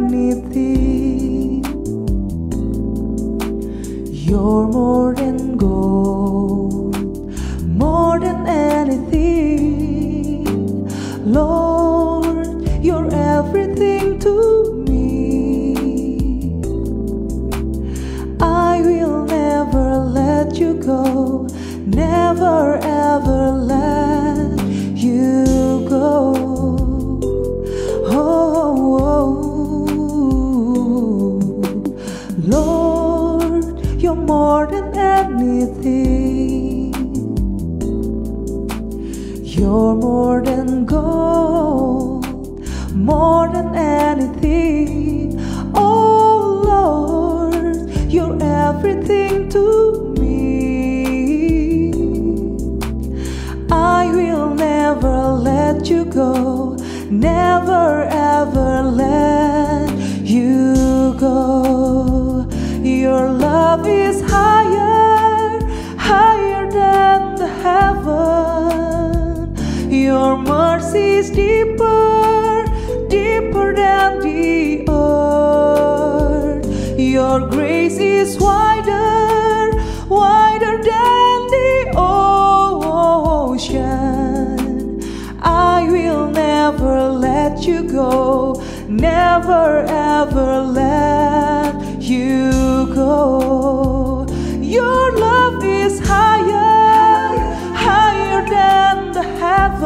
anything. You're more than gold, more than anything. Lord, you're everything to me. I will never let you go, never ever let you go. Lord, you're more than anything. You're more than gold, more than anything. Oh Lord, you're everything to me. I will never let you go, never ever let you go. Your love is higher, higher than the heaven. Your mercy is deeper, deeper than the earth. Your grace is wider, wider than the ocean. I will never let you go, never ever let you go. Your love is higher, higher than the heaven.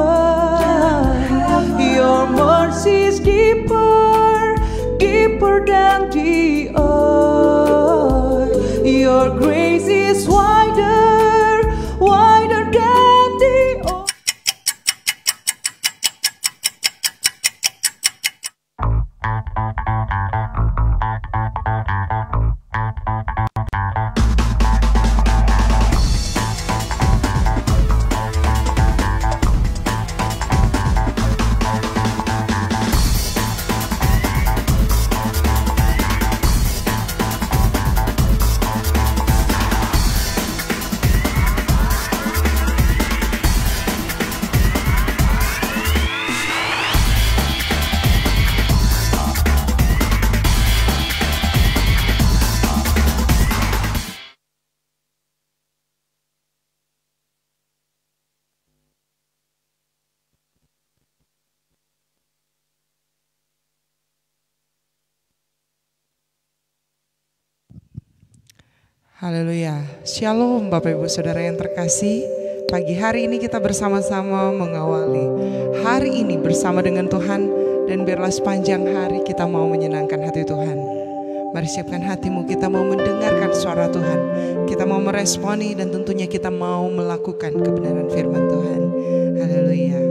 Your mercy is deeper, deeper than the earth. Your grace is wider, wider than the ocean. Haleluya. Shalom Bapak Ibu Saudara yang terkasih. Pagi hari ini kita bersama-sama mengawali hari ini bersama dengan Tuhan. Dan biarlah sepanjang hari kita mau menyenangkan hati Tuhan. Mari siapkan hatimu, kita mau mendengarkan suara Tuhan. Kita mau meresponi dan tentunya kita mau melakukan kebenaran firman Tuhan. Haleluya.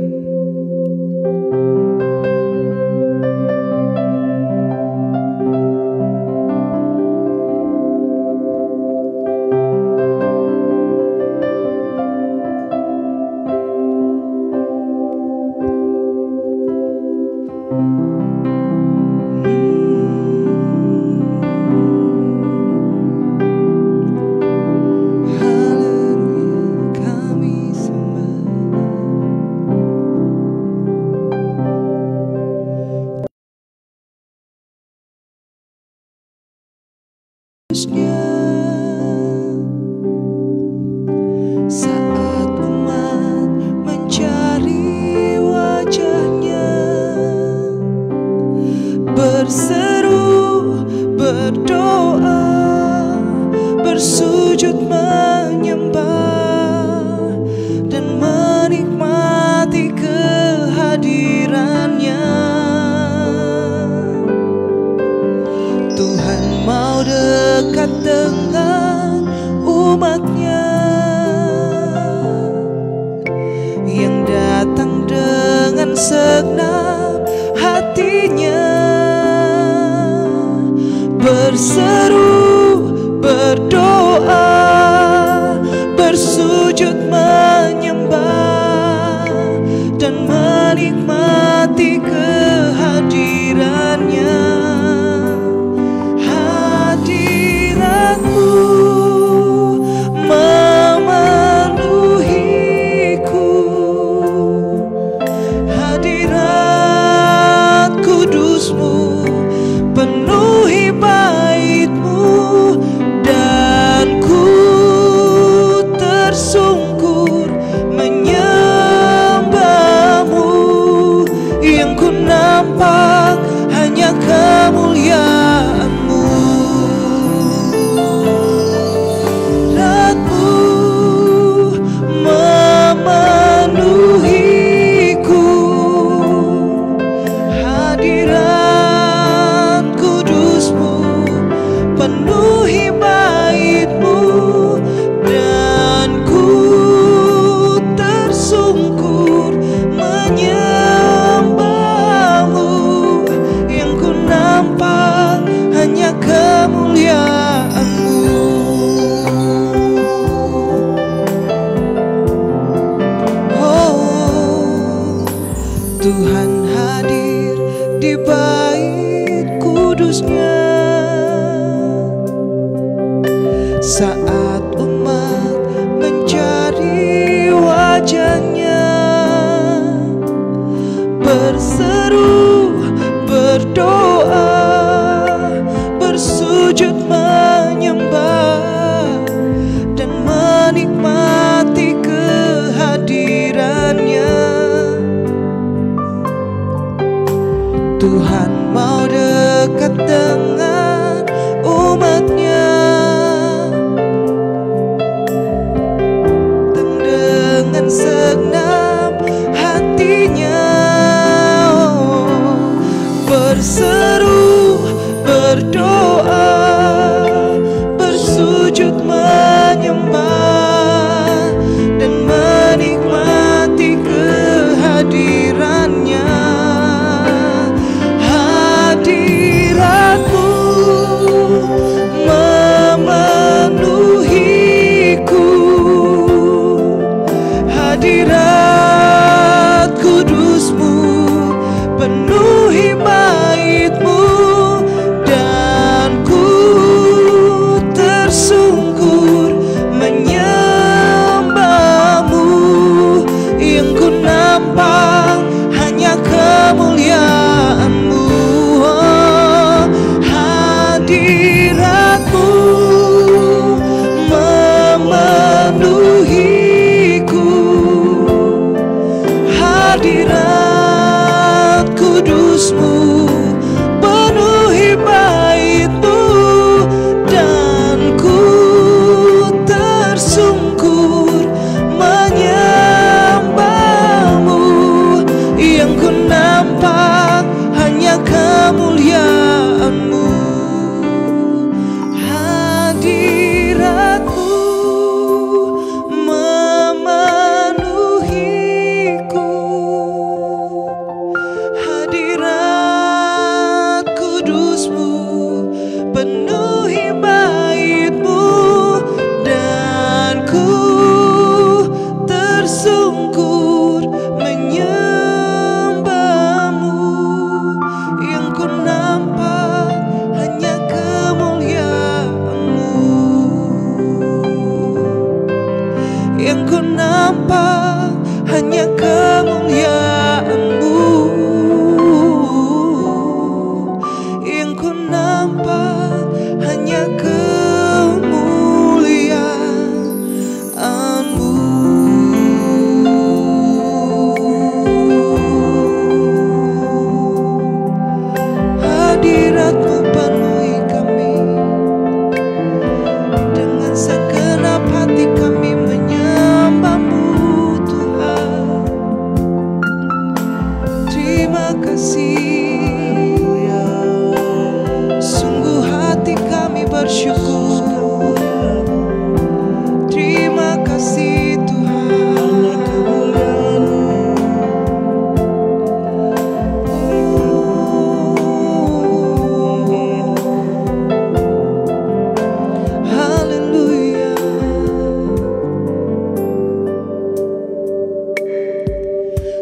Saat umat mencari wajahnya, berseru, berdoa, bersujud menyembah dan menikmati kehadirannya. Tuhan mau dekat dengan umatnya yang datang dengan segenap hatinya, berseru, berdoa, bersujud menyembah dan menikmati kehadirannya. Hadiratmu memenuhiku, hadirat kudusmu Tuhan hadir di bait kudusnya saat umat mencari wajahnya, berseru, berdoa, bersujud menyembah dan menikmati kehadirannya. Tuhan mau dekat dengan umatnya, dan dengan segenap hatinya berseru, berdoa, bersujud menyembah dan menikmati kehadirannya. Hadiratmu memenuhiku, hadirat kudusmu penuhi baitmu, dan ku tersungkur menyembahmu. Yang ku nampak hanya kemuliaanmu. Oh, hadiratmu memenuhiku, hadirat kudusmu penuhi baitmu, dan ku tersungkur menyembahmu. Yang ku nampak hanya kemuliaanmu. Hadiratmu memenuhiku, hadirat kudusmu penuhi baitmu, dan ku tersungkur menyembahmu. Yang ku nampak hanya kemuliaanmu. Yang ku nampak hanya kemuliaanmu. Yang ku nampak hanya kemuliaanmu. Hadiratmu penuhi kami, dengan segenap hati kami menyembahmu Tuhan. Terima kasih, sungguh hati kami bersyukur. Terima kasih Tuhan. Haleluya.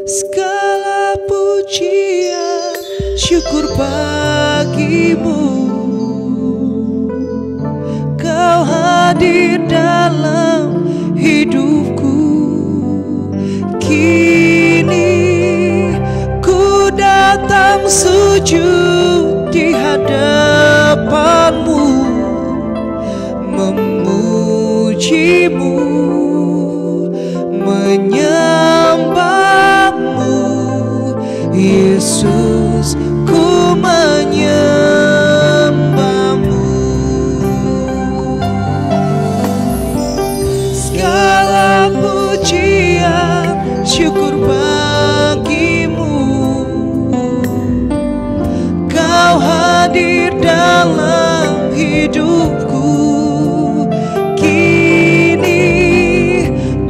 Segala pujian syukur bagimu, Kau hadir dalam hidupku. Kini ku datang sujud di hadapanmu, memujimu, menyembahmu. Yesus, ku menyembahmu. Segala pujian syukur bagimu, Kau hadir dalam hidupku. Kini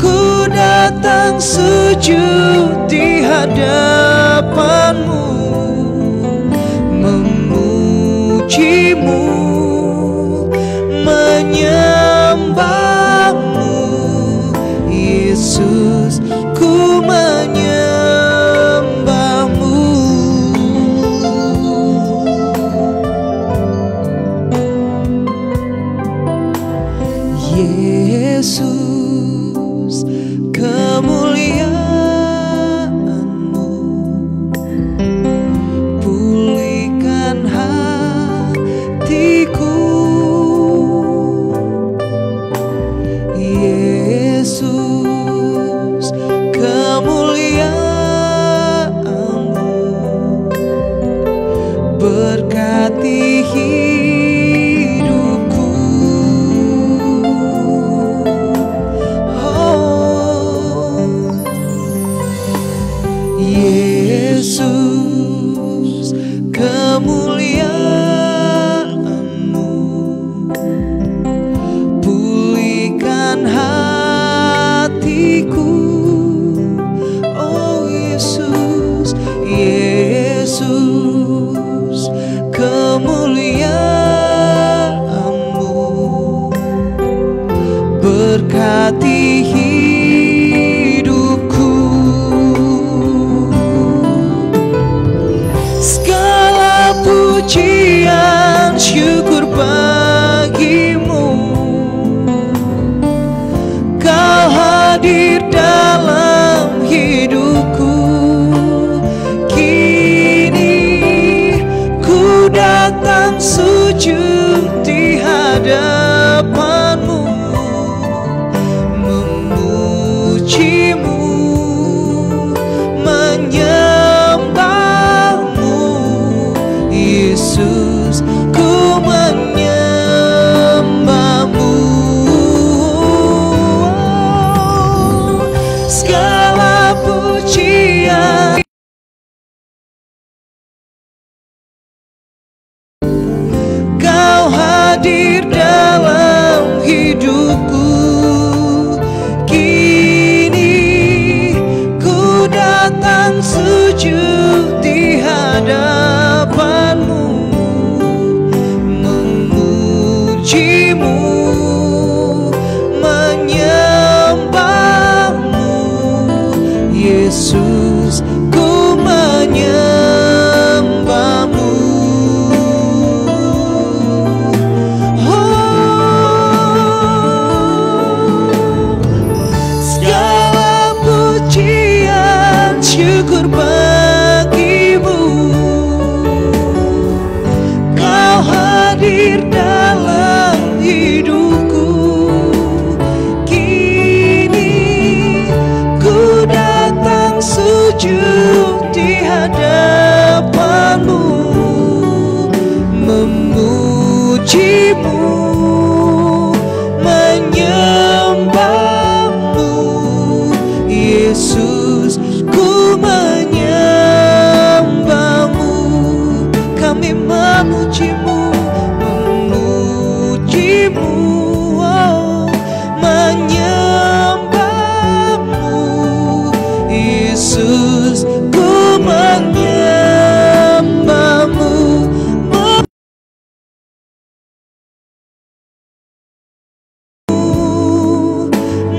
ku datang sujud di hadapanmu, memujimu, menyembahmu. Yesus, ku menyembahmu. Yesus, kemuliaan-Mu. Pulihkan hatiku, oh Yesus, Yesus, kemuliaan-Mu. Berkati hidupku, segala pujian syukur bagimu. Kau hadir dalam hidupku, kini ku datang sujud di hadapan-Mu, memuji-Mu, menyembah-Mu. Yesus, ku menyembah-Mu. Segala pujian, Kau hadir dalam hidupku, kini ku datang sujud di hadapan-Mu, memuji-Mu, menyembah-Mu. Yesus, ku menyembah-Mu. Segala pujian syukur bagimu. Kau hadir dalam hidupku, kini ku datang sujud di hadapan-Mu, memuji-Mu, menyembah-Mu. Yesus, ku menyembah-Mu. Kami memuji-Mu, memuji-Mu, oh, menyembah-Mu. Yesus, ku menyembah-Mu,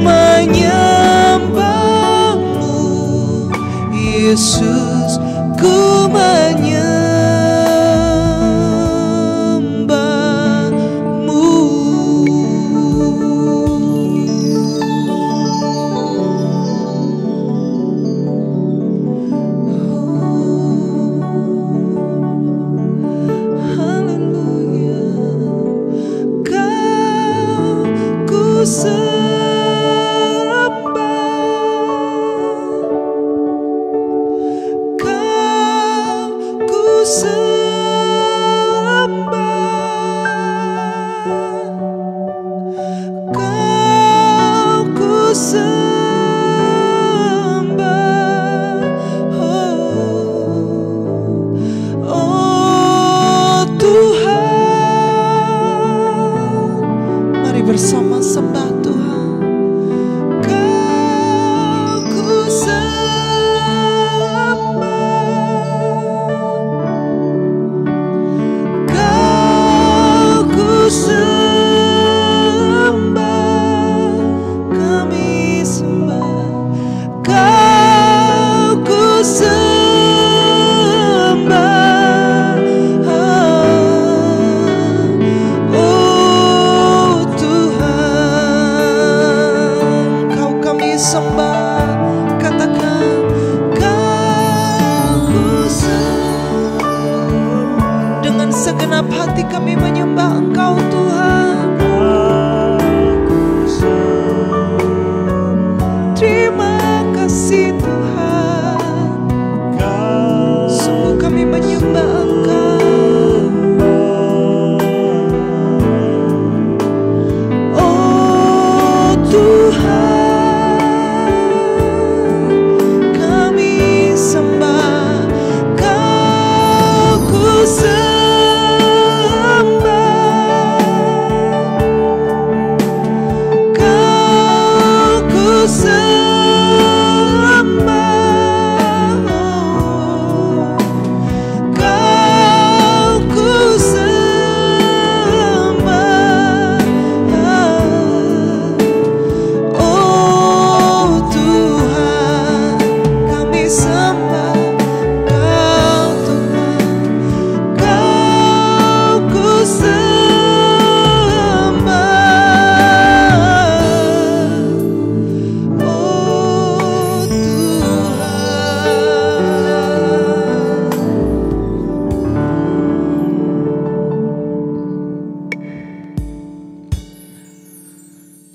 menyembah-Mu. Yesus, ku menyembah-Mu. Haleluya, Kau ku sembah, Kau ku sembah, Kau ku sembah, oh Tuhan. Mari bersama sembah Tuhan. Kau ku sembah, Kau ku sembah, kami sembah. Kau ku sembah, oh Tuhan. Kau kami sembah, katakan. Kau ku sembah. Dengan segenap hati kami menyembah Engkau Tuhan. Terima kasih Tuhan. Sungguh kami menyembah Engkau. Oh Tuhan, kami sembah.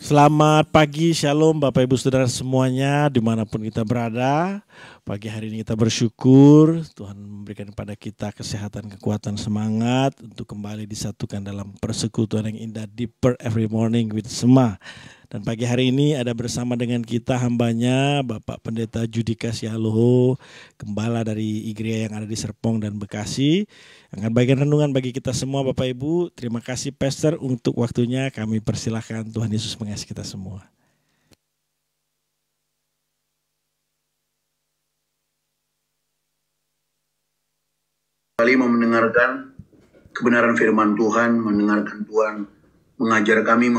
Selamat pagi, shalom Bapak Ibu Saudara semuanya dimanapun kita berada. Pagi hari ini kita bersyukur Tuhan memberikan kepada kita kesehatan, kekuatan, semangat untuk kembali disatukan dalam persekutuan yang indah Deeper Every Morning with Sema. Dan pagi hari ini ada bersama dengan kita hambanya Bapak Pendeta Judika Sialoho, gembala dari Igrea yang ada di Serpong dan Bekasi, yang akan bagian renungan bagi kita semua Bapak Ibu. Terima kasih Pastor untuk waktunya, kami persilahkan. Tuhan Yesus mengasihi kita semua. Kali mau mendengarkan kebenaran firman Tuhan, mendengarkan Tuhan mengajar kami,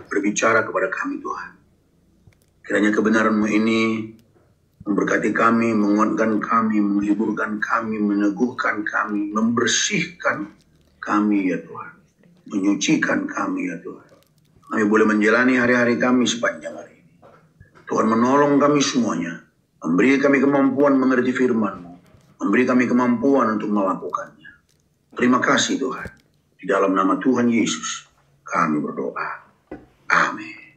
berbicara kepada kami Tuhan. Kiranya kebenaran-Mu ini memberkati kami, menguatkan kami, menghiburkan kami, meneguhkan kami, membersihkan kami ya Tuhan. Menyucikan kami ya Tuhan. Kami boleh menjalani hari-hari kami sepanjang hari ini. Tuhan menolong kami semuanya. Memberi kami kemampuan mengerti firman-Mu. Memberi kami kemampuan untuk melakukannya. Terima kasih Tuhan. Di dalam nama Tuhan Yesus kami berdoa. Amin.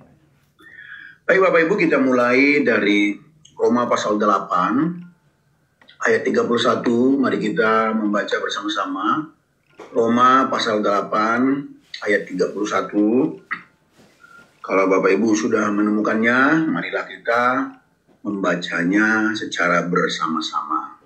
Baik Bapak Ibu, kita mulai dari Roma pasal 8 ayat 31. Mari kita membaca bersama-sama. Roma pasal 8 ayat 31. Kalau Bapak Ibu sudah menemukannya, marilah kita membacanya secara bersama-sama.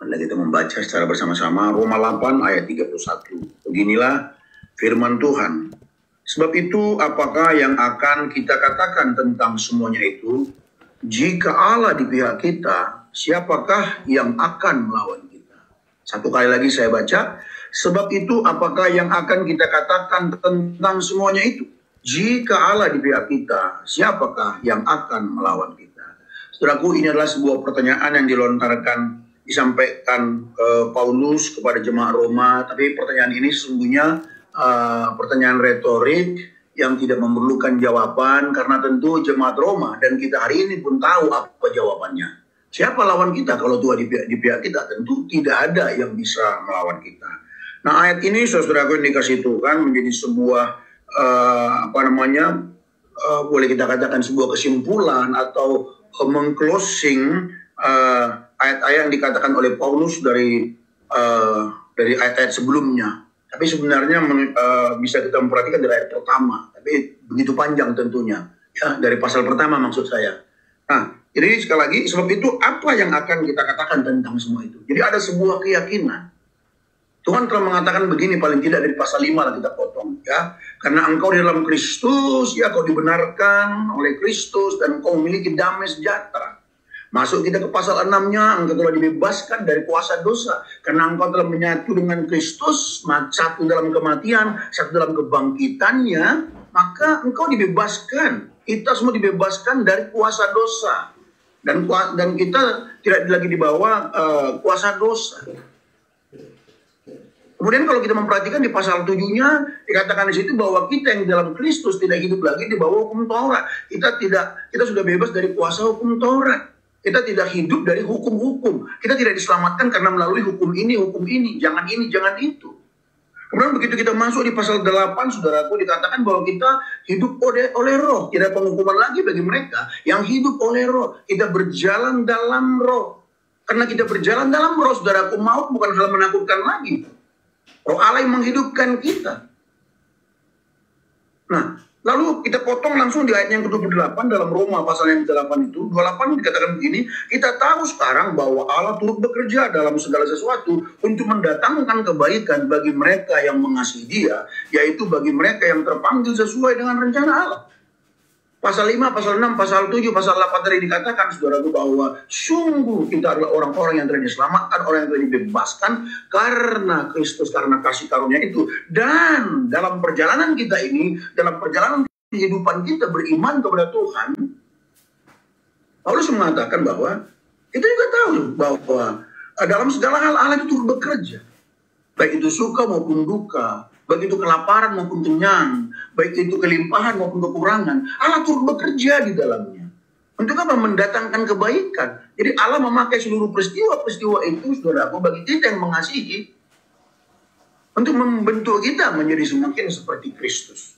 Mari kita membaca secara bersama-sama Roma 8 ayat 31. Beginilah firman Tuhan. Sebab itu apakah yang akan kita katakan tentang semuanya itu? Jika Allah di pihak kita, siapakah yang akan melawan kita? Satu kali lagi saya baca. Sebab itu apakah yang akan kita katakan tentang semuanya itu? Jika Allah di pihak kita, siapakah yang akan melawan kita? Saudaraku, ini adalah sebuah pertanyaan yang disampaikan Paulus kepada jemaat Roma. Tapi pertanyaan ini sesungguhnya pertanyaan retorik yang tidak memerlukan jawaban, karena tentu jemaat Roma dan kita hari ini pun tahu apa jawabannya. Siapa lawan kita kalau Tuhan di pihak kita? Tentu tidak ada yang bisa melawan kita. Nah, ayat ini saudaraku yang dikasih Tuhan menjadi sebuah boleh kita katakan sebuah kesimpulan atau mengclosing ayat-ayat yang dikatakan oleh Paulus dari ayat-ayat sebelumnya. Tapi sebenarnya bisa kita memperhatikan dari ayat pertama. Tapi begitu panjang tentunya. Ya, dari pasal pertama maksud saya. Nah, jadi sekali lagi, sebab itu apa yang akan kita katakan tentang semua itu? Jadi ada sebuah keyakinan. Tuhan telah mengatakan begini, paling tidak dari pasal 5 lah kita potong. Ya, karena engkau di dalam Kristus, ya kau dibenarkan oleh Kristus dan engkau memiliki damai sejahtera. Masuk kita ke pasal 6-nya, engkau telah dibebaskan dari kuasa dosa. Karena engkau telah menyatu dengan Kristus, satu dalam kematian, satu dalam kebangkitannya, maka engkau dibebaskan. Kita semua dibebaskan dari kuasa dosa. Dan kita tidak lagi di bawah kuasa dosa. Kemudian kalau kita memperhatikan di pasal 7-nya, dikatakan di situ bahwa kita yang dalam Kristus tidak hidup lagi di bawah hukum Taurat. Kita sudah bebas dari kuasa hukum Taurat. Kita tidak hidup dari hukum-hukum. Kita tidak diselamatkan karena melalui hukum ini, jangan ini, jangan itu. Kemudian begitu kita masuk di pasal 8, saudaraku, dikatakan bahwa kita hidup oleh roh. Tidak ada penghukuman lagi bagi mereka yang hidup oleh roh. Kita berjalan dalam roh. Karena kita berjalan dalam roh, saudaraku, maut bukan hal menakutkan lagi. Roh Allah yang menghidupkan kita. Nah, lalu kita potong langsung di ayat yang ke-28 dalam Roma pasal yang ke-8 itu. 28 dikatakan begini, kita tahu sekarang bahwa Allah turut bekerja dalam segala sesuatu untuk mendatangkan kebaikan bagi mereka yang mengasihi Dia, yaitu bagi mereka yang terpanggil sesuai dengan rencana Allah. Pasal 5, pasal 6, pasal 7, pasal 8 tadi dikatakan, saudaraku, bahwa sungguh kita adalah orang-orang yang telah diselamatkan, orang yang telah dibebaskan karena Kristus, karena kasih karunia itu. Dan dalam perjalanan kita ini, dalam perjalanan kehidupan kita beriman kepada Tuhan, Paulus mengatakan bahwa kita juga tahu bahwa dalam segala hal Allah itu turut bekerja. Baik itu suka maupun duka, baik itu kelaparan maupun kenyang, baik itu kelimpahan maupun kekurangan, Allah turut bekerja di dalamnya. Untuk apa? Mendatangkan kebaikan. Jadi Allah memakai seluruh peristiwa-peristiwa itu, saudaraku, bagi kita yang mengasihi, untuk membentuk kita menjadi semakin seperti Kristus.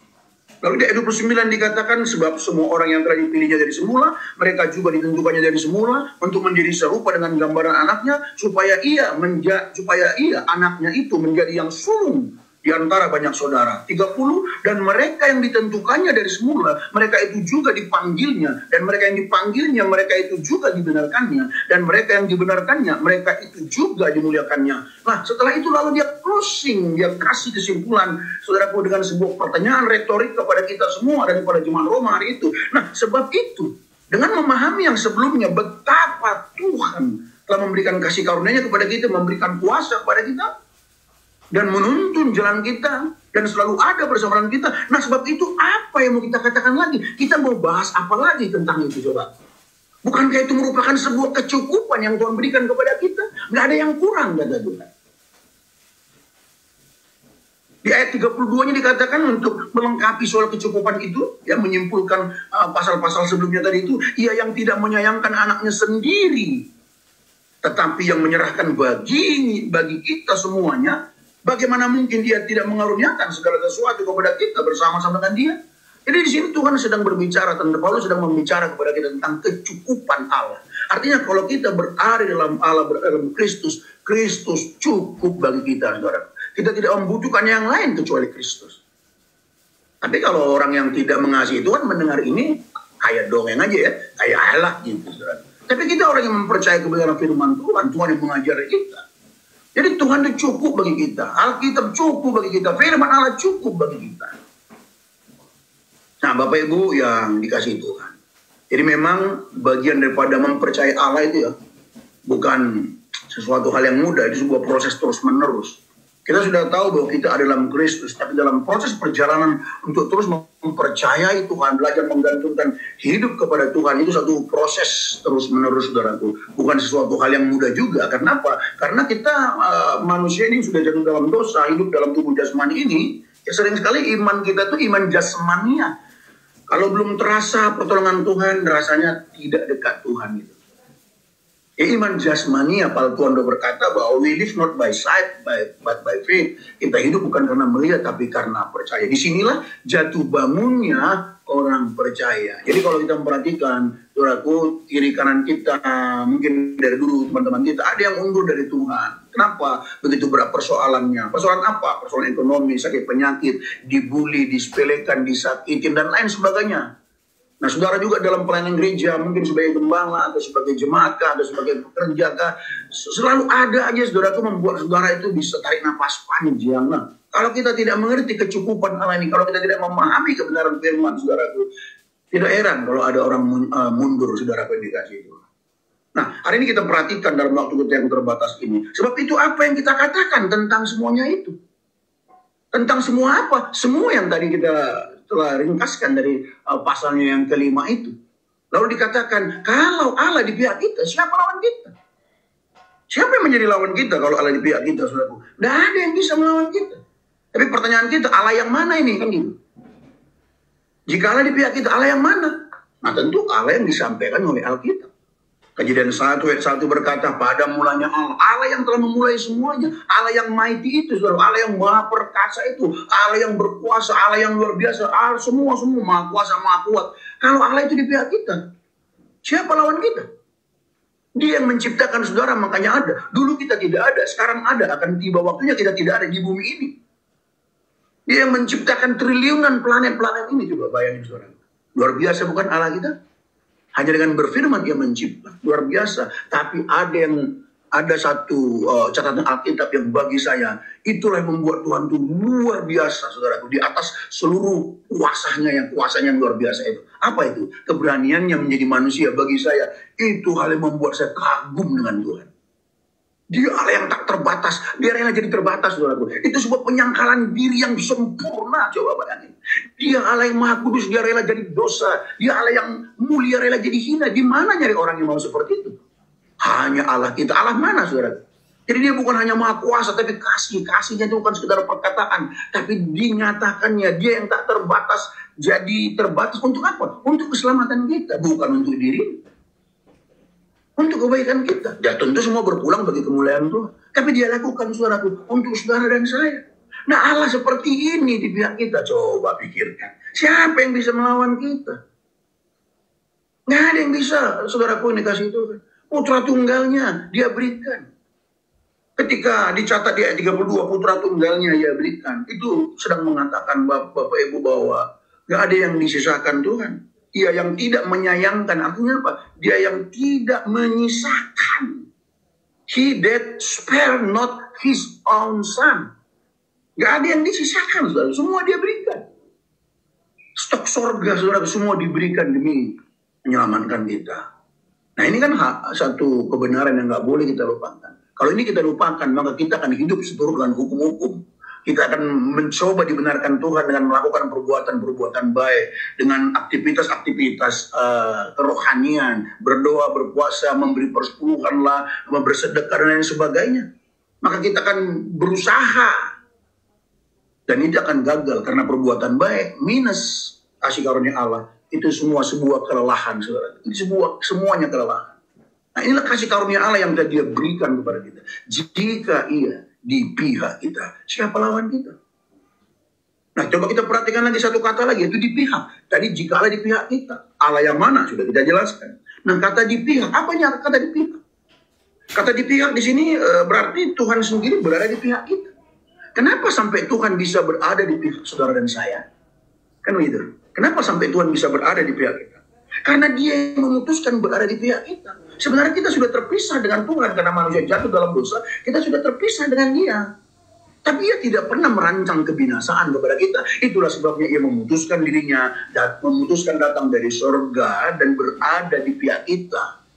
Lalu di ayat 29 dikatakan, sebab semua orang yang telah dipilihnya dari semula, mereka juga ditentukannya dari semula untuk menjadi serupa dengan gambaran anaknya, supaya ia anaknya itu menjadi yang sulung di antara banyak saudara. 30, dan mereka yang ditentukannya dari semula, mereka itu juga dipanggilnya, dan mereka yang dipanggilnya, mereka itu juga dibenarkannya, dan mereka yang dibenarkannya, mereka itu juga dimuliakannya. Nah, setelah itu lalu dia closing, dia kasih kesimpulan, saudaraku, dengan sebuah pertanyaan retorik kepada kita semua daripada jemaat Roma hari itu. Nah, sebab itu, dengan memahami yang sebelumnya, betapa Tuhan telah memberikan kasih karunia-Nya kepada kita, memberikan kuasa kepada kita, dan menuntun jalan kita, dan selalu ada bersama dengan kita. Nah, sebab itu apa yang mau kita katakan lagi? Kita mau bahas apa lagi tentang itu, coba? Bukankah itu merupakan sebuah kecukupan yang Tuhan berikan kepada kita? Nggak ada yang kurang, kata Tuhan. Di ayat 32-nya dikatakan untuk melengkapi soal kecukupan itu, yang menyimpulkan pasal-pasal sebelumnya tadi itu, ia yang tidak menyayangkan anaknya sendiri, tetapi yang menyerahkan bagi kita semuanya, bagaimana mungkin dia tidak mengaruniakan segala sesuatu kepada kita bersama-sama dengan dia? Jadi di sini Tuhan sedang berbicara, tentang Paulus sedang membicara kepada kita tentang kecukupan Allah. Artinya kalau kita berada dalam Allah, dalam Kristus, Kristus cukup bagi kita, saudara. Kita tidak membutuhkan yang lain kecuali Kristus. Tapi kalau orang yang tidak mengasihi Tuhan mendengar ini kayak dongeng aja ya, kayak Allah gitu, saudara. Tapi kita orang yang mempercayai kebenaran firman Tuhan, Tuhan yang mengajari kita. Jadi Tuhan itu cukup bagi kita. Alkitab cukup bagi kita. Firman Allah cukup bagi kita. Nah, Bapak Ibu yang dikasihi Tuhan. Jadi memang bagian daripada mempercayai Allah itu ya, bukan sesuatu hal yang mudah. Itu sebuah proses terus menerus. Kita sudah tahu bahwa kita ada dalam Kristus, tapi dalam proses perjalanan untuk terus mempercayai Tuhan, belajar menggantungkan hidup kepada Tuhan, itu satu proses terus menerus, saudaraku. Bukan sesuatu hal yang mudah juga. Kenapa? Karena kita manusia ini sudah jatuh dalam dosa, hidup dalam tubuh jasmani ini. Ya sering sekali iman kita tuh iman jasmania. Kalau belum terasa pertolongan Tuhan, rasanya tidak dekat Tuhan gitu. Iman jasmani, apalagi Tuhan sudah berkata bahwa we live not by sight but by faith. Kita hidup bukan karena melihat tapi karena percaya. Disinilah jatuh bangunnya orang percaya. Jadi kalau kita memperhatikan, saudaraku, kiri kanan kita, mungkin dari dulu teman-teman kita ada yang undur dari Tuhan. Kenapa? Begitu berat persoalannya. Persoalan apa? Persoalan ekonomi, sakit penyakit, dibully, disepelekan, disakitin, dan lain sebagainya. Nah, saudara juga dalam pelayanan gereja, mungkin sebagai gembala, atau sebagai jemaat, atau sebagai pekerja, selalu ada aja saudara itu membuat saudara itu bisa tarik nafas panjang. Nah, kalau kita tidak mengerti kecukupan Allah ini, kalau kita tidak memahami kebenaran firman saudara itu, tidak heran kalau ada orang mundur saudara indikasi itu. Nah, hari ini kita perhatikan dalam waktu kita yang terbatas ini. Sebab itu apa yang kita katakan tentang semuanya itu? Tentang semua apa? Semua yang tadi kita telah ringkaskan dari pasalnya yang kelima itu. Lalu dikatakan, kalau Allah di pihak kita, siapa lawan kita? Siapa yang menjadi lawan kita kalau Allah di pihak kita, saudaraku? Tidak ada yang bisa melawan kita. Tapi pertanyaan kita, Allah yang mana ini? Kan gitu. Jika Allah di pihak kita, Allah yang mana? Nah, tentu Allah yang disampaikan oleh Alkitab. Kejadian 1 ayat 1 berkata, pada mulanya Allah. Allah yang telah memulai semuanya. Allah yang mighty itu, saudara. Allah yang maha perkasa itu. Allah yang berkuasa. Allah yang luar biasa. Allah semua maha kuasa, maha kuat. Kalau Allah itu di pihak kita, siapa lawan kita? Dia yang menciptakan saudara, makanya ada. Dulu kita tidak ada, sekarang ada. Akan tiba waktunya kita tidak ada di bumi ini. Dia yang menciptakan triliunan planet-planet ini. Coba bayangin, saudara. Luar biasa bukan Allah kita? Hanya dengan berfirman dia mencipta. Luar biasa. Tapi ada satu catatan Alkitab yang bagi saya, itulah yang membuat Tuhan itu luar biasa, saudaraku. Di atas seluruh kuasanya yang luar biasa itu. Apa itu? Keberaniannya menjadi manusia bagi saya. Itu hal yang membuat saya kagum dengan Tuhan. Dia Allah yang tak terbatas. Dia rela jadi terbatas, saudaraku. Itu sebuah penyangkalan diri yang sempurna. Coba bayangin. Dia Allah yang maha kudus. Dia rela jadi dosa. Dia Allah yang mulia, rela jadi hina. Di mana nyari orang yang mau seperti itu? Hanya Allah kita. Allah mana, saudaraku? Jadi dia bukan hanya maha kuasa, tapi kasih. Kasihnya itu bukan sekedar perkataan. Tapi dinyatakannya. Dia yang tak terbatas. Jadi terbatas untuk apa? Untuk keselamatan kita. Bukan untuk diri. Untuk kebaikan kita. Ya tentu semua berpulang bagi kemuliaan Tuhan. Tapi dia lakukan, saudaraku, untuk saudara dan saya. Nah Allah seperti ini di pihak kita. Coba pikirkan. Siapa yang bisa melawan kita? Nggak ada yang bisa. Saudaraku ini kasih itu. Putra tunggalnya dia berikan. Ketika dicatat di ayat 32 putra tunggalnya dia berikan. Itu sedang mengatakan Bapak Ibu bahwa nggak ada yang disisakan Tuhan. Dia yang tidak menyayangkan. Artinya apa? Dia yang tidak menyisakan. He that spare not his own son. Nggak ada yang disisakan, saudara. Semua dia berikan. Stok sorga, saudara, semua diberikan demi menyelamatkan kita. Nah ini kan satu kebenaran yang nggak boleh kita lupakan. Kalau ini kita lupakan, maka kita akan hidup seturut dengan hukum-hukum. Kita akan mencoba dibenarkan Tuhan dengan melakukan perbuatan-perbuatan baik. Dengan aktivitas-aktivitas kerohanian. Berdoa, berpuasa, memberi persepuluhan lah, bersedekah dan lain sebagainya. Maka kita akan berusaha. Dan itu akan gagal karena perbuatan baik minus kasih karunia Allah. Itu semua sebuah kelelahan, saudara. Itu semuanya kelelahan. Nah inilah kasih karunia Allah yang dia berikan kepada kita. Jika ia di pihak kita, siapa lawan kita? Nah coba kita perhatikan lagi satu kata lagi, yaitu di pihak. Tadi jika Allah di pihak kita, Allah yang mana sudah kita jelaskan. Nah kata di pihak, apanya kata di pihak? Kata di pihak di sini berarti Tuhan sendiri berada di pihak kita. Kenapa sampai Tuhan bisa berada di pihak saudara dan saya? Kan begitu. Kenapa sampai Tuhan bisa berada di pihak kita? Karena dia yang memutuskan berada di pihak kita. Sebenarnya kita sudah terpisah dengan Tuhan. Karena manusia jatuh dalam dosa, kita sudah terpisah dengan dia. Tapi dia tidak pernah merancang kebinasaan kepada kita. Itulah sebabnya ia memutuskan dirinya, memutuskan datang dari surga dan berada di pihak kita.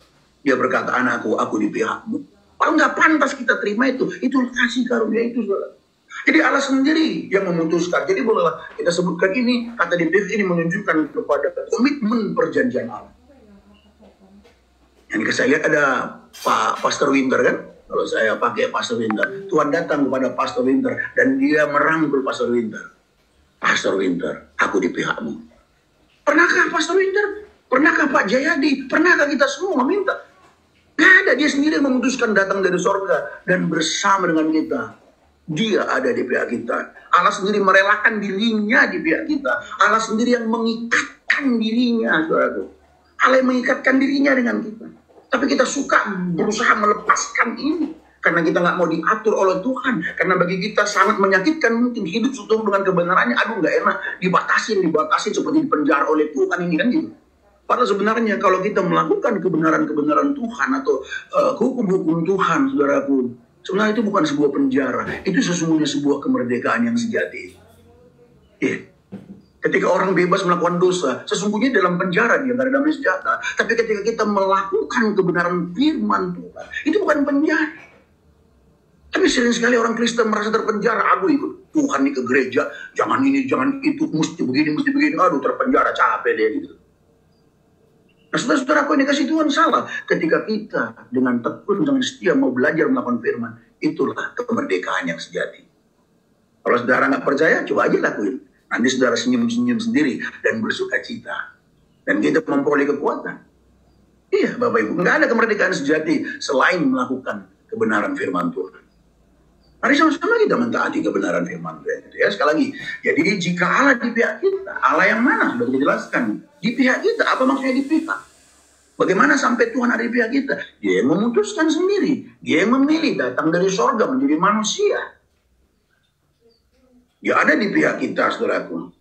Dia berkata, anakku, aku di pihakmu. Kalau nggak pantas kita terima itu kasih karunia itu, saudara. Jadi Allah sendiri yang memutuskan. Jadi bolehlah kita sebutkan ini, kata di pihak ini menunjukkan kepada komitmen perjanjian Allah. Yang saya lihat ada Pak Pastor Winter kan? Kalau saya pakai Pastor Winter. Tuhan datang kepada Pastor Winter dan dia merangkul Pastor Winter. Pastor Winter, aku di pihakmu. Pernahkah Pastor Winter? Pernahkah Pak Jayadi? Pernahkah kita semua meminta? Gak ada, dia sendiri yang memutuskan datang dari surga dan bersama dengan kita. Dia ada di pihak kita. Allah sendiri merelakan dirinya di pihak kita. Allah sendiri yang mengikatkan dirinya, saudaraku. Allah yang mengikatkan dirinya dengan kita. Tapi kita suka berusaha melepaskan ini. Karena kita nggak mau diatur oleh Tuhan. Karena bagi kita sangat menyakitkan mungkin hidup seturut dengan kebenarannya. Aduh nggak enak, dibatasin seperti dipenjara oleh Tuhan ini kan gitu. Padahal sebenarnya kalau kita melakukan kebenaran-kebenaran Tuhan atau hukum-hukum Tuhan, saudaraku, sebenarnya itu bukan sebuah penjara. Itu sesungguhnya sebuah kemerdekaan yang sejati. Ketika orang bebas melakukan dosa, sesungguhnya dalam penjara dia nggak ada damai sejahtera. Tapi ketika kita melakukan kebenaran firman Tuhan, itu bukan penjara. Tapi sering sekali orang Kristen merasa terpenjara. Aduh ikut Tuhan nih ke gereja, jangan ini, jangan itu, mesti begini. Aduh terpenjara, capek deh gitu. Nah saudara-saudaraku ini kasih Tuhan salah. Ketika kita dengan tekun, dengan setia mau belajar melakukan firman, itulah kemerdekaan yang sejati. Kalau saudara nggak percaya, coba aja lakuin. Nanti saudara senyum-senyum sendiri dan bersuka cita. Dan kita memperoleh kekuatan. Iya Bapak Ibu, nggak ada kemerdekaan sejati selain melakukan kebenaran firman Tuhan. Mari sama-sama kita mentaati kebenaran firman Tuhan. Ya, sekali lagi, jadi jika Allah di pihak kita, Allah yang mana? Sudah dijelaskan. Di pihak kita, apa maksudnya di pihak? Bagaimana sampai Tuhan ada di pihak kita? Dia yang memutuskan sendiri. Dia yang memilih datang dari sorga menjadi manusia. Dia ada di pihak kita, saudaraku.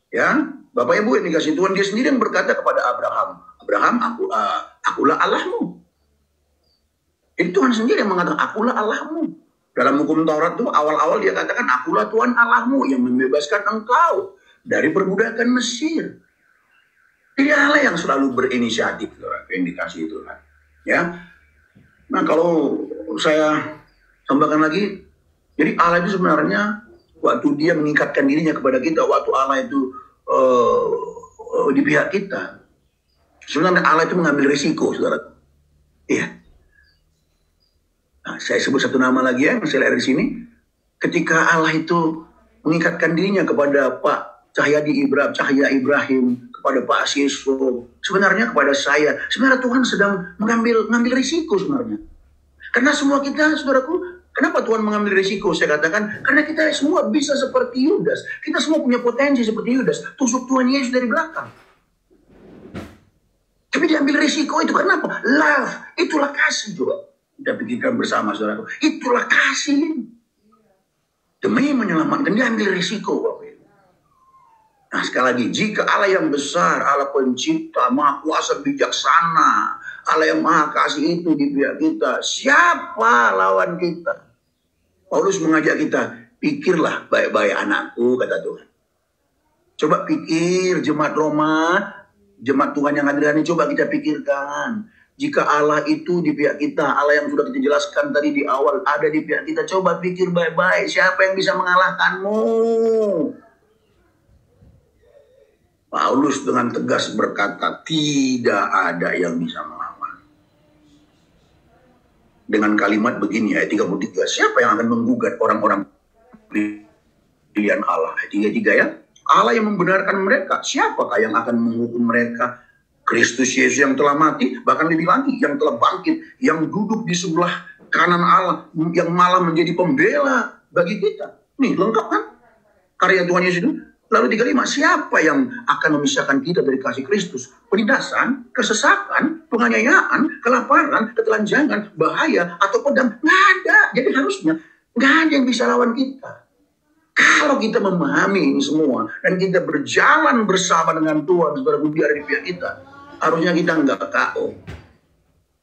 Ya, Bapak Ibu yang dikasih Tuhan, dia sendiri yang berkata kepada Abraham, Abraham, akulah Allahmu. Itu Tuhan sendiri yang mengatakan, akulah Allahmu. Dalam hukum Taurat itu awal-awal dia katakan, akulah Tuhan Allahmu yang membebaskan engkau dari perbudakan Mesir. Dia Allah yang selalu berinisiatif, saudaraku, yang dikasih Tuhan. Ya, nah kalau saya tambahkan lagi, jadi Allah itu sebenarnya waktu dia mengikatkan dirinya kepada kita, waktu Allah itu di pihak kita, sebenarnya Allah itu mengambil risiko, saudara. Iya. Nah, saya sebut satu nama lagi ya, saya lihat di sini. Ketika Allah itu mengikatkan dirinya kepada Pak Cahya Ibrahim, kepada Pak Siso, sebenarnya kepada saya, sebenarnya Tuhan sedang mengambil risiko sebenarnya. Karena semua kita, saudaraku, Kenapa Tuhan mengambil risiko? Saya katakan, karena kita semua bisa seperti Yudas. Kita semua punya potensi seperti Yudas. Tusuk Tuhan Yesus dari belakang. Tapi diambil risiko itu kenapa? Love, itulah kasih. Coba kita pikirkan bersama, saudara. Itulah kasih. Demi menyelamatkan, dia ambil risiko, Bapak Ibu. Nah, sekali lagi, jika Allah yang besar, Allah pencipta, maha kuasa, bijaksana, Allah yang maha kasih itu di pihak kita, siapa lawan kita? Paulus mengajak kita, pikirlah baik-baik anakku, kata Tuhan. Coba pikir, jemaat Roma, jemaat Tuhan yang hadir ini, coba kita pikirkan. Jika Allah itu di pihak kita, Allah yang sudah kita jelaskan tadi di awal, ada di pihak kita, coba pikir baik-baik, siapa yang bisa mengalahkanmu? Paulus dengan tegas berkata, tidak ada yang bisa melawan. Dengan kalimat begini, ayat 33, siapa yang akan menggugat orang-orang pilihan Allah? Ayat 33 ya, Allah yang membenarkan mereka, siapakah yang akan menghukum mereka? Kristus Yesus yang telah mati, bahkan lebih lagi, yang telah bangkit, yang duduk di sebelah kanan Allah, yang malah menjadi pembela bagi kita. Nih, lengkap kan? Karya Tuhan Yesus itu. Lalu 35, siapa yang akan memisahkan kita dari kasih Kristus? Penindasan, kesesakan, penganiayaan, kelaparan, ketelanjangan, bahaya, atau pedang? Nggak ada. Jadi harusnya nggak ada yang bisa lawan kita. Kalau kita memahami ini semua, dan kita berjalan bersama dengan Tuhan, saudara biar di pihak kita, harusnya kita nggak KO.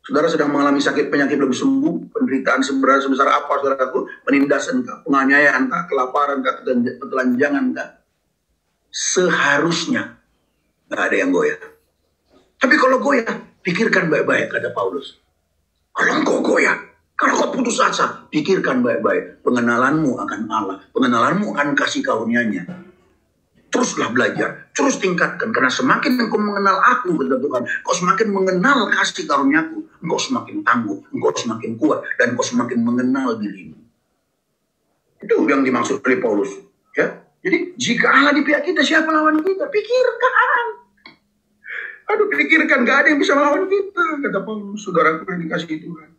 Saudara sedang mengalami sakit, penyakit belum sembuh, penderitaan sebesar apa, saudaraku? Penindasan kah, penganiayaan kah, kelaparan kah, ketelanjangan kah? Seharusnya nggak ada yang goyah. Tapi kalau goyah, pikirkan baik-baik, kata Paulus. Kalau engkau goyah, kalau kau putus asa, pikirkan baik-baik. Pengenalanmu akan Allah, pengenalanmu akan kasih karunia-Nya. Teruslah belajar, terus tingkatkan. Karena semakin engkau mengenal aku, kata Tuhan, kau semakin mengenal kasih karunia-Ku. Engkau semakin tangguh, engkau semakin kuat, dan engkau semakin mengenal dirimu. Itu yang dimaksud oleh Paulus. Ya. Jadi jika Allah di pihak kita, siapa lawan kita? Pikirkan. Aduh, pikirkan, gak ada yang bisa melawan kita, kata Paulus, saudaraku yang dikasihi Tuhan.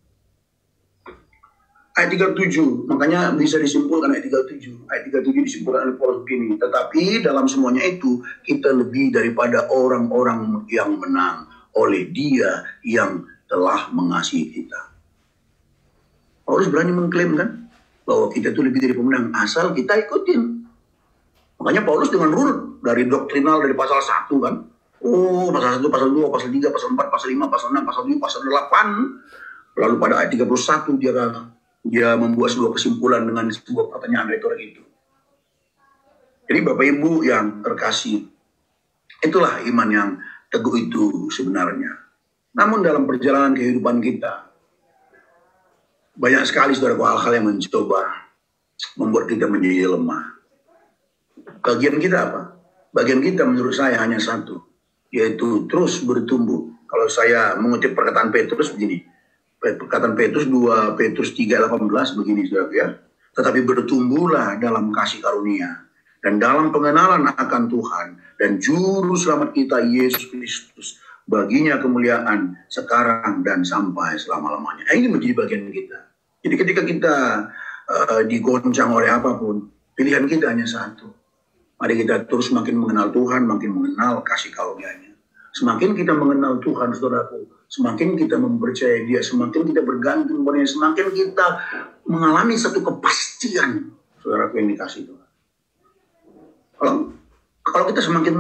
Ayat 37, makanya bisa disimpulkan ayat 37. Ayat 37 disimpulkan oleh Paulus begini. Tetapi dalam semuanya itu, kita lebih daripada orang-orang yang menang oleh Dia yang telah mengasihi kita. Paulus berani mengklaim kan, bahwa kita itu lebih dari pemenang, asal kita ikutin. Makanya Paulus dengan runut dari doktrinal dari pasal 1 kan. Oh, pasal 1, pasal 2, pasal 3, pasal 4, pasal 5, pasal 6, pasal 7, pasal 8. Lalu pada ayat 31 dia membuat sebuah kesimpulan dengan sebuah pertanyaan retorik itu. Jadi Bapak Ibu yang terkasih, itulah iman yang teguh itu sebenarnya. Namun dalam perjalanan kehidupan kita, banyak sekali saudara hal-hal yang mencoba membuat kita menjadi lemah. Bagian kita apa? Bagian kita menurut saya hanya satu, yaitu terus bertumbuh. Kalau saya mengutip perkataan Petrus begini, perkataan Petrus 2 Petrus 3:18 begini saudara ya. Tetapi bertumbuhlah dalam kasih karunia dan dalam pengenalan akan Tuhan dan juru selamat kita Yesus Kristus. Baginya kemuliaan sekarang dan sampai selama-lamanya. Ini menjadi bagian kita. Jadi ketika kita digoncang oleh apapun, pilihan kita hanya satu. Mari kita terus makin mengenal Tuhan, makin mengenal kasih karunia-Nya. Semakin kita mengenal Tuhan, saudaraku, semakin kita mempercayai Dia, semakin kita bergantung kepada Dia, semakin kita mengalami satu kepastian, saudaraku yang dikasih Tuhan. Kalau kita semakin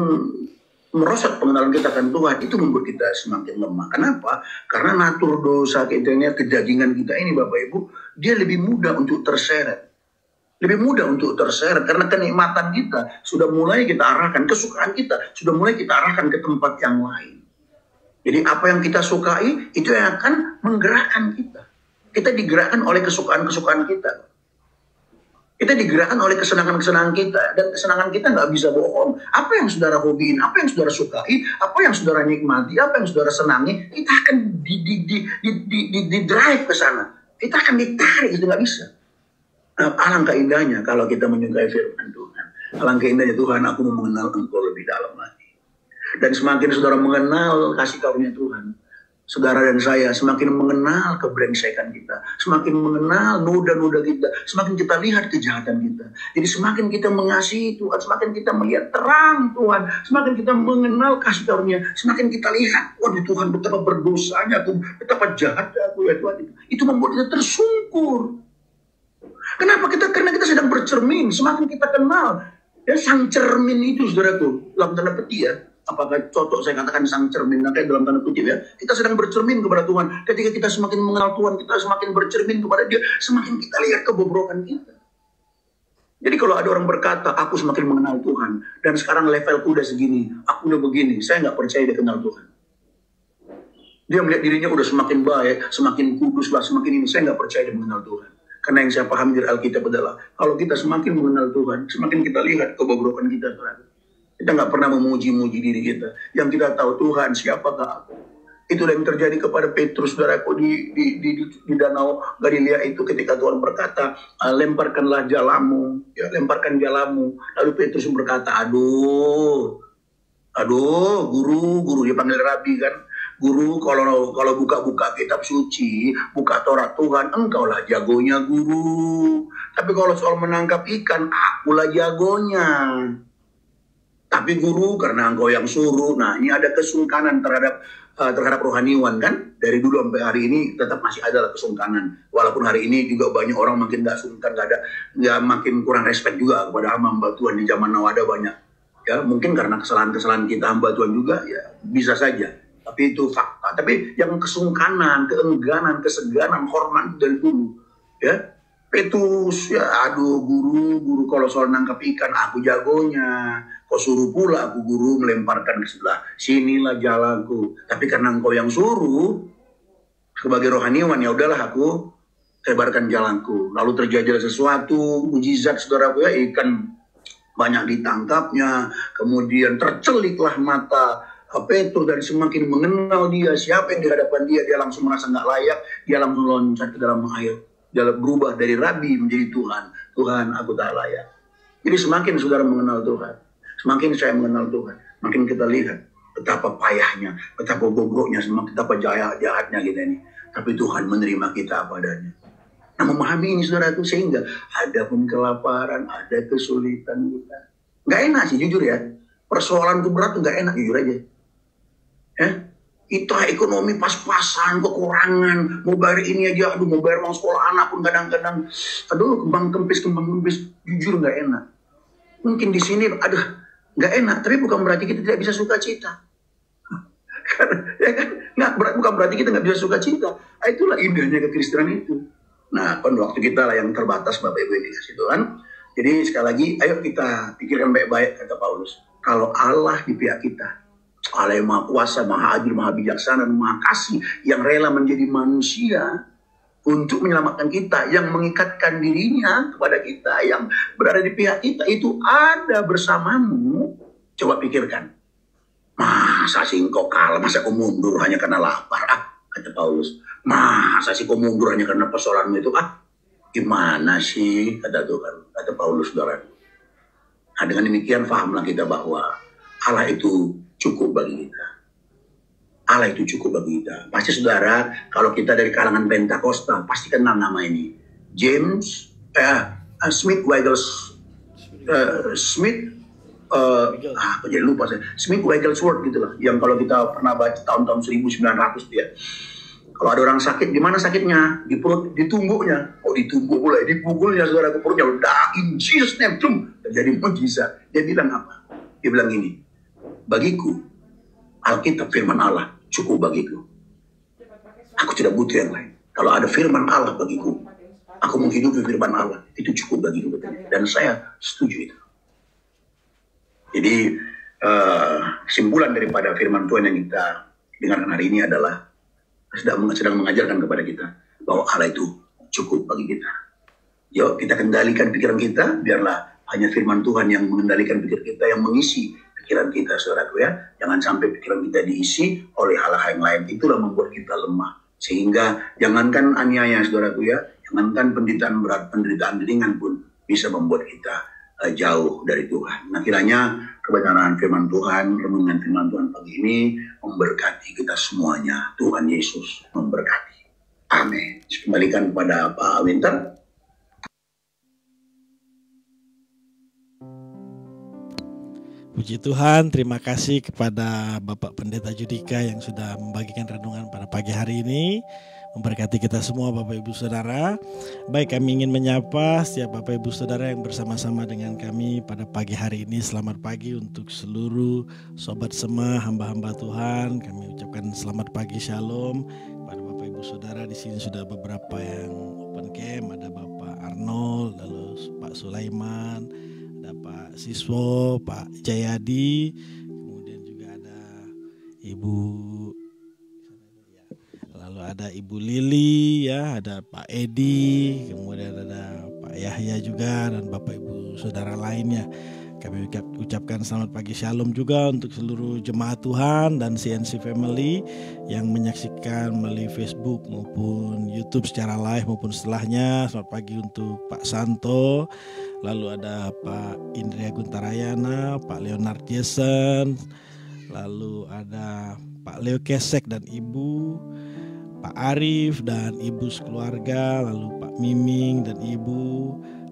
merosot pengenalan kita akan Tuhan, itu membuat kita semakin lemah. Kenapa? Karena natur dosa kita ini, kedagingan kita ini, Bapak Ibu, dia lebih mudah untuk terseret. Lebih mudah untuk terseret karena kenikmatan kita sudah mulai kita arahkan, kesukaan kita sudah mulai kita arahkan ke tempat yang lain. Jadi apa yang kita sukai itu yang akan menggerakkan kita. Kita digerakkan oleh kesukaan-kesukaan kita. Kita digerakkan oleh kesenangan-kesenangan kita. Dan kesenangan kita nggak bisa bohong. Apa yang saudara hobiin, apa yang saudara sukai, apa yang saudara nikmati, apa yang saudara senangi, kita akan di drive ke sana. Kita akan ditarik, itu nggak bisa. Alangkah indahnya kalau kita menyukai firman Tuhan. Alangkah indahnya Tuhan, aku mau mengenal Engkau lebih dalam lagi. Dan semakin saudara mengenal kasih karunia Tuhan, saudara dan saya semakin mengenal kebrengsekan kita, semakin mengenal noda-noda kita, semakin kita lihat kejahatan kita. Jadi semakin kita mengasihi Tuhan, semakin kita melihat terang Tuhan, semakin kita mengenal kasih karunia, semakin kita lihat, waduh Tuhan betapa berdosanya aku, betapa jahatnya aku ya Tuhan. Itu membuat kita tersungkur. Kenapa? Karena kita sedang bercermin, semakin kita kenal. Ya, sang cermin itu saudaraku, dalam tanda petik ya. Apakah cocok saya katakan sang cermin, kayak dalam tanda kutip ya. Kita sedang bercermin kepada Tuhan. Ketika kita semakin mengenal Tuhan, kita semakin bercermin kepada Dia, semakin kita lihat kebobrokan kita. Jadi kalau ada orang berkata, aku semakin mengenal Tuhan, dan sekarang levelku udah segini, aku udah begini, saya nggak percaya dia kenal Tuhan. Dia melihat dirinya udah semakin baik, semakin kudus lah, semakin ini, saya nggak percaya dia mengenal Tuhan. Karena yang saya pahami dari Alkitab adalah, kalau kita semakin mengenal Tuhan, semakin kita lihat kebobrokan kita. Kita nggak pernah memuji-muji diri kita. Yang kita tahu, Tuhan, siapakah aku? Itulah yang terjadi kepada Petrus, saudaraku, di Danau Galilea itu ketika Tuhan berkata, lemparkanlah jalamu, ya, lemparkan jalamu. Lalu Petrus berkata, aduh, guru, dia panggil Rabi kan. Guru, kalau buka-buka kitab suci, buka Taurat Tuhan, engkaulah jagonya guru. Tapi kalau soal menangkap ikan, akulah jagonya. Tapi guru, karena engkau yang suruh. Nah, ini ada kesungkanan terhadap rohaniwan kan. Dari dulu sampai hari ini tetap masih ada kesungkanan. Walaupun hari ini juga banyak orang makin gak sungkan, nggak makin kurang respect juga kepada hamba Tuhan di zaman now ada banyak. Ya, mungkin karena kesalahan-kesalahan kita hamba Tuhan juga, ya bisa saja. Tapi itu fakta. Tapi yang kesungkanan, keengganan, keseganan, hormat dari dulu. Ya, Petrus, ya aduh guru kalau soal nangkap ikan, aku jagonya. Kau suruh pula aku guru melemparkan ke sebelah. Sinilah jalanku. Tapi karena engkau yang suruh, sebagai rohaniwan, ya udahlah aku lebarkan jalanku. Lalu terjadi sesuatu, mujizat saudaraku ya, ikan banyak ditangkapnya. Kemudian terceliklah mata Petrus dan semakin mengenal dia, siapa yang di hadapan dia langsung merasa nggak layak, dia langsung loncat ke dalam air, dia berubah dari Rabi menjadi Tuhan. Tuhan, aku tak layak. Jadi semakin saudara mengenal Tuhan, semakin saya mengenal Tuhan, makin kita lihat betapa payahnya, betapa bobroknya, betapa jahatnya kita ini. Tapi Tuhan menerima kita apa adanya. Nah, memahami ini saudara itu sehingga ada pun kelaparan, ada kesulitan kita. Nggak enak sih jujur ya. Persoalan itu berat nggak enak jujur aja. Kita ekonomi pas-pasan, kekurangan, mau bayar ini aja, mau bayar uang sekolah anak pun kadang-kadang, kembang kempis, jujur nggak enak. Mungkin di sini, nggak enak, tapi bukan berarti kita tidak bisa sukacita. Ya kan? Bukan berarti kita nggak bisa sukacita. Itulah indahnya kekristenan itu. Nah, pada waktu kita lah yang terbatas, Bapak Ibu ini kasih Tuhan. Jadi sekali lagi, ayo kita pikirkan baik-baik, kata Paulus. Kalau Allah di pihak kita, Allah yang maha kuasa, maha adil, maha bijaksana, maha kasih, yang rela menjadi manusia untuk menyelamatkan kita, yang mengikatkan dirinya kepada kita, yang berada di pihak kita, itu ada bersamamu. Coba pikirkan, masa sih engkau kalah, masa kau mundur hanya karena lapar, kata Paulus. Masa sih kau mundur hanya karena persoalanmu itu, gimana sih, kata Tuhan, kata Paulus, saudara. Nah, dengan demikian fahamlah kita bahwa Allah itu cukup bagi kita. Allah itu cukup bagi kita. Pasti saudara, kalau kita dari kalangan Pentakosta, pasti kenal nama ini. Smith Wigglesworth gitu lah. Yang kalau kita pernah baca tahun-tahun 1900 dia. Kalau ada orang sakit, di mana sakitnya? Di perut, di tumbuknya. Oh, di tumbuk pula, di pukulnya saudara ke perutnya. Udah, in Jesus name, terjadi mujizat. Dia bilang apa? Dia bilang ini, bagiku, Alkitab firman Allah cukup bagiku. Aku tidak butuh yang lain. Kalau ada firman Allah bagiku, aku menghidupi firman Allah, itu cukup bagiku. Dan saya setuju itu. Jadi, kesimpulan daripada firman Tuhan yang kita dengarkan hari ini adalah sedang mengajarkan kepada kita bahwa Allah itu cukup bagi kita. Yuk kita kendalikan pikiran kita, biarlah hanya firman Tuhan yang mengendalikan pikiran kita, yang mengisi pikiran kita, saudaraku ya. Jangan sampai pikiran kita diisi oleh hal-hal yang lain. Itulah membuat kita lemah. Sehingga jangankan aniaya, saudaraku ya, jangankan penderitaan berat, penderitaan ringan pun bisa membuat kita jauh dari Tuhan. Nah, kiranya kebenaran firman Tuhan, renungan firman Tuhan pagi ini memberkati kita semuanya. Tuhan Yesus memberkati. Amin. Kembalikan kepada Pak Winter. Puji Tuhan, terima kasih kepada Bapak Pendeta Judika yang sudah membagikan renungan pada pagi hari ini. Memberkati kita semua Bapak Ibu Saudara. Baik, kami ingin menyapa setiap Bapak Ibu Saudara yang bersama-sama dengan kami pada pagi hari ini. Selamat pagi untuk seluruh Sobat Sema, hamba-hamba Tuhan. Kami ucapkan selamat pagi, Shalom kepada Bapak Ibu Saudara. Di sini sudah beberapa yang open camp, ada Bapak Arnold, lalu Pak Sulaiman, ada Pak Siswo, Pak Jayadi, kemudian juga ada Ibu, lalu ada Ibu Lili, ya, ada Pak Edi, kemudian ada Pak Yahya juga, dan Bapak Ibu Saudara lainnya. Kami ucapkan selamat pagi Shalom juga untuk seluruh jemaat Tuhan dan CNC Family yang menyaksikan melalui Facebook maupun YouTube secara live maupun setelahnya. Selamat pagi untuk Pak Santo, lalu ada Pak Indria Guntarayana, Pak Leonard Jason, lalu ada Pak Leo Kesek dan Ibu, Pak Arif dan Ibu sekeluarga, lalu Pak Miming dan Ibu,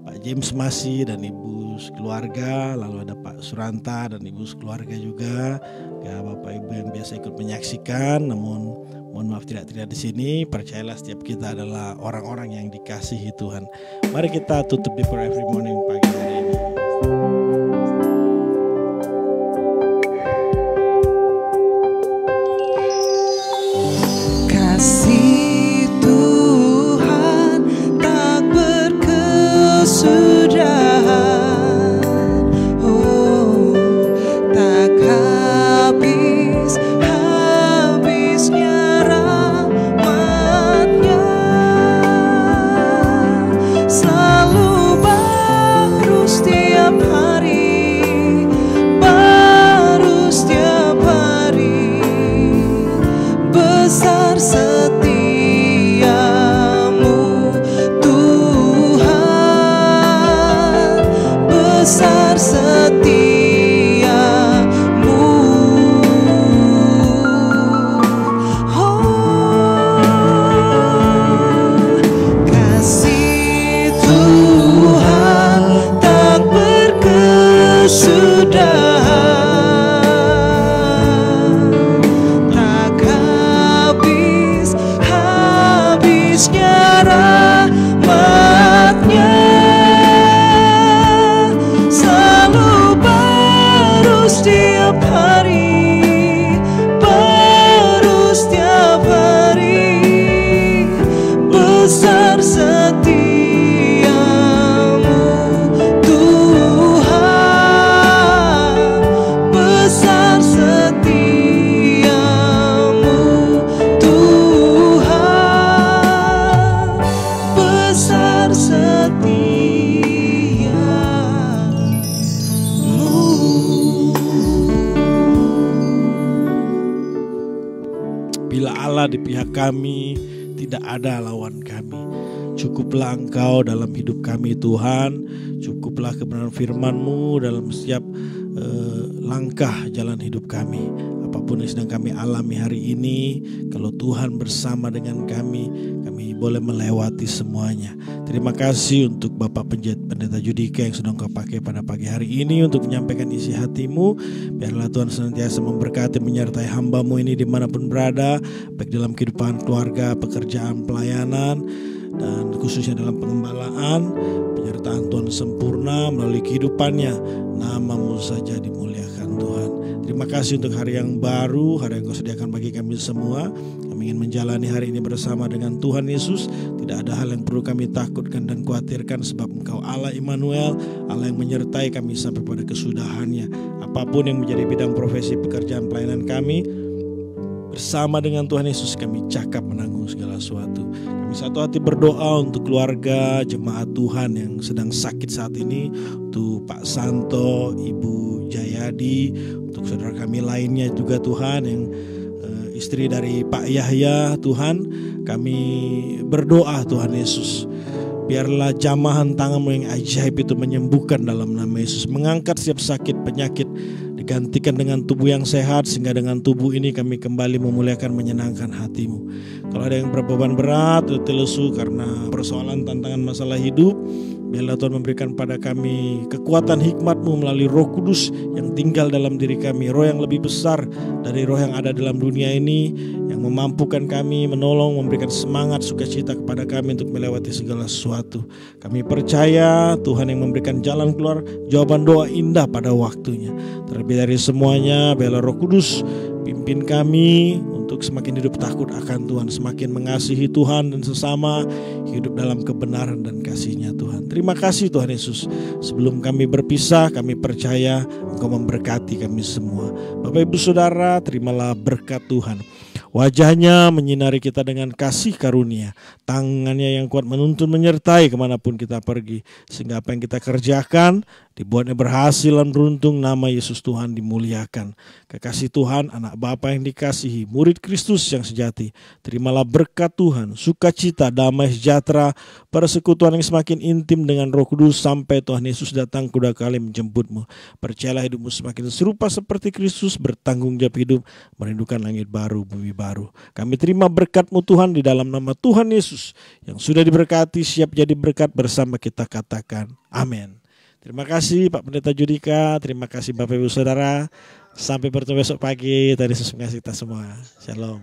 Pak James Masih dan Ibu sekeluarga, lalu ada Pak Suranta dan Ibu sekeluarga juga, ya Bapak Ibu yang biasa ikut menyaksikan, namun mohon maaf tidak di sini. Percayalah setiap kita adalah orang-orang yang dikasihi Tuhan. Mari kita tutup di prayer every morning pagi hari ini. Kasih Tuhan tak berkesudahan, oh tak habisnya rahmat-Nya, selalu baru setiap hari, baru setiap hari, besar setiamu Tuhan, besar setiamu, oh kasih Tuhan tak berkesudahan, tak habisnya rahmat-Nya, selalu baru setiap hari, baru setiap hari, besar setiamu Tuhan, besar setiamu Tuhan, besar setiamu. Bila Allah di pihak kami, tidak ada lawan kami. Cukuplah Engkau dalam hidup kami Tuhan. Cukuplah kebenaran firman-Mu dalam setiap langkah jalan hidup kami. Apapun yang sedang kami alami hari ini, kalau Tuhan bersama dengan kami boleh melewati semuanya. Terima kasih untuk Bapak Pendeta Judika yang sudah Engkau pakai pada pagi hari ini untuk menyampaikan isi hati-Mu. Biarlah Tuhan senantiasa memberkati menyertai hamba-Mu ini dimanapun berada, baik dalam kehidupan keluarga, pekerjaan, pelayanan, dan khususnya dalam pengembalaan. Penyertaan Tuhan sempurna melalui kehidupannya. Nama-Mu saja dimuliakan Tuhan. Terima kasih untuk hari yang baru, hari yang Kau sediakan bagi kami semua. Kami ingin menjalani hari ini bersama dengan Tuhan Yesus. Tidak ada hal yang perlu kami takutkan dan khawatirkan, sebab Engkau Allah Immanuel, Allah yang menyertai kami sampai pada kesudahannya. Apapun yang menjadi bidang profesi pekerjaan pelayanan kami, bersama dengan Tuhan Yesus kami cakap menanggung segala sesuatu. Kami satu hati berdoa untuk keluarga jemaat Tuhan yang sedang sakit saat ini, untuk Pak Santo, Ibu Jayadi, untuk saudara kami lainnya juga Tuhan yang istri dari Pak Yahya. Tuhan, kami berdoa Tuhan Yesus, Biarlah jamahan tangan-Mu yang ajaib itu menyembuhkan dalam nama Yesus. Mengangkat setiap sakit, penyakit, digantikan dengan tubuh yang sehat, sehingga dengan tubuh ini kami kembali memuliakan, menyenangkan hati-Mu. Kalau ada yang berbeban berat, letih lesu karena persoalan, tantangan, masalah hidup, biarlah Tuhan memberikan pada kami kekuatan hikmat-Mu melalui Roh Kudus yang tinggal dalam diri kami. Roh yang lebih besar dari roh yang ada dalam dunia ini, yang memampukan kami, menolong, memberikan semangat, sukacita kepada kami untuk melewati segala sesuatu. Kami percaya Tuhan yang memberikan jalan keluar, jawaban doa indah pada waktunya. Terlebih dari semuanya, biarlah Roh Kudus pimpin kami untuk semakin hidup takut akan Tuhan, semakin mengasihi Tuhan dan sesama, hidup dalam kebenaran dan kasih-Nya Tuhan. Terima kasih Tuhan Yesus. Sebelum kami berpisah, kami percaya Engkau memberkati kami semua. Bapak Ibu Saudara, terimalah berkat Tuhan. Wajah-Nya menyinari kita dengan kasih karunia, tangan-Nya yang kuat menuntun menyertai kemanapun kita pergi, sehingga apa yang kita kerjakan dibuatnya berhasil dan beruntung. Nama Yesus Tuhan dimuliakan. Kekasih Tuhan, anak Bapa yang dikasihi, murid Kristus yang sejati, terimalah berkat Tuhan, sukacita, damai, sejahtera, persekutuan yang semakin intim dengan Roh Kudus sampai Tuhan Yesus datang kedua kali menjemputmu. Percayalah hidupmu semakin serupa seperti Kristus, bertanggung jawab hidup, merindukan langit baru, bumi baru. Kami terima berkat-Mu Tuhan di dalam nama Tuhan Yesus yang sudah diberkati, siap jadi berkat bersama kita, katakan amin. Terima kasih Pak Pendeta Judika, terima kasih Bapak Ibu Saudara. Sampai bertemu besok pagi. Tadi Yesus mengasihi kita semua. Shalom.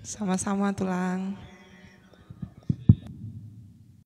Sama-sama tulang.